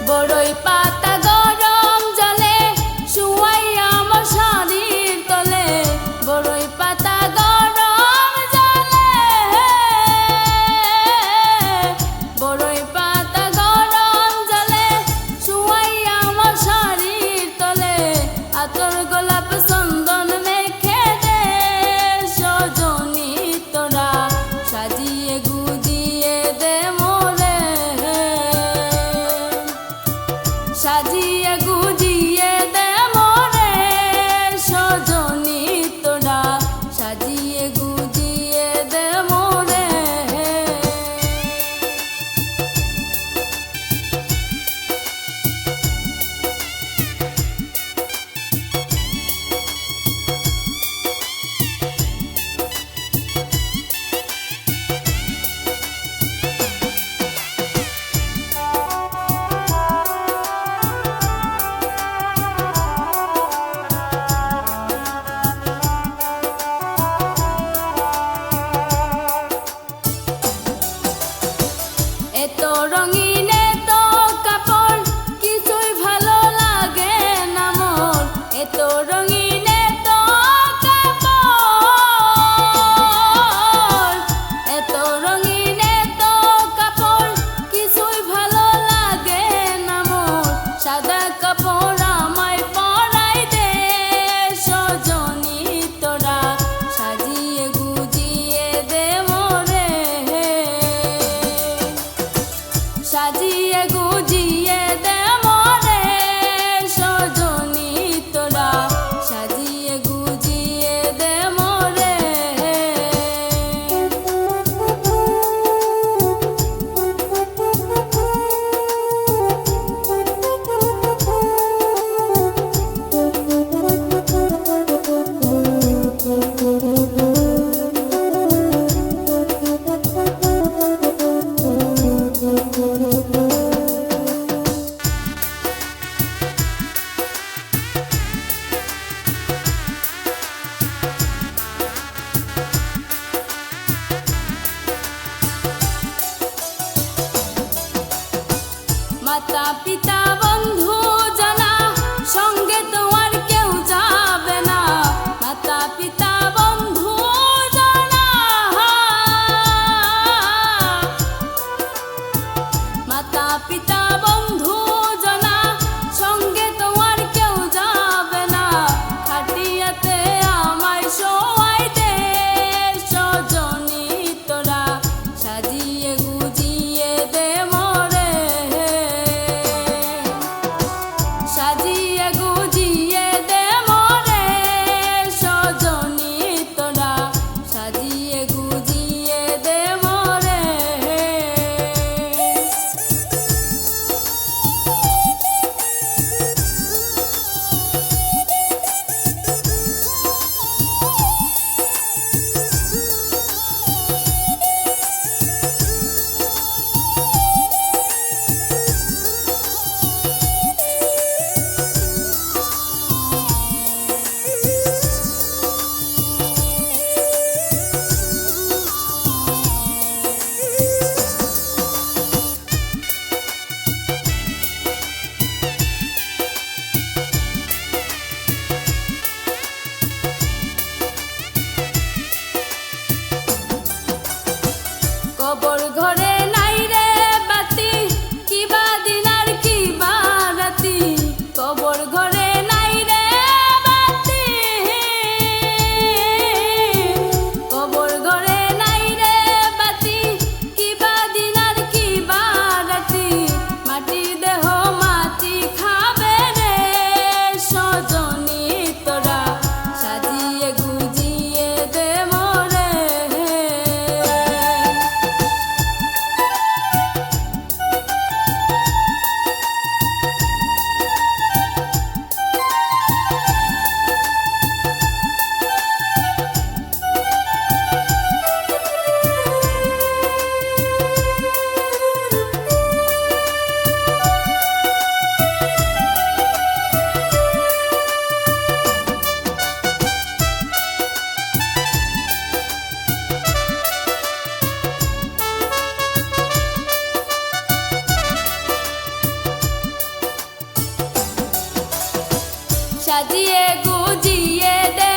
বড়ই পাতা গরম জলে শুয়াইয়া মশারির তলে, বড়ই পাতা গরম জলে, বড়ই পাতা গরম জলে শুয়াইয়া মশারির তলে, আতর গোলাপ চন্দন মেখে দে সজনী তোরা, সাজিয়ে গুজিয়ে দে মোরে, সাজিয়ে গুজিয়ে দে মোরে সজনী তোরা, সাজিয়ে গুজিয়ে দে মোরে। এত রঙিন এত কাপড় কিছুই ভালো লাগে না মোর, এত রঙিন এত কাপড়, এত রঙিন এত কাপড় কিছুই ভালো লাগে না মোর, সাদা কাপড় আমায় পরাই দে সজনী তোরা, সাজিয়ে গুজিয়ে দে মোরে, সাজিয়ে গুজিয়ে দে মোরে সজনী তোরা, সাজিয়ে গুজিয়ে দে মোরে। মাতা পিতা বন্ধু জানা সঙ্গে তো আর কেউ যাবে না, মাতা পিতা বন্ধু জানা, মাতা পিতা বন্ধু জানা সঙ্গে তো আর কেউ যাবে না, খাটিয়াতে আমায় শোয়াই দে সজনী তোরা, সাজিয়ে গুজিয়ে দে মোরে, সাজিয়ে গুজিয়ে দে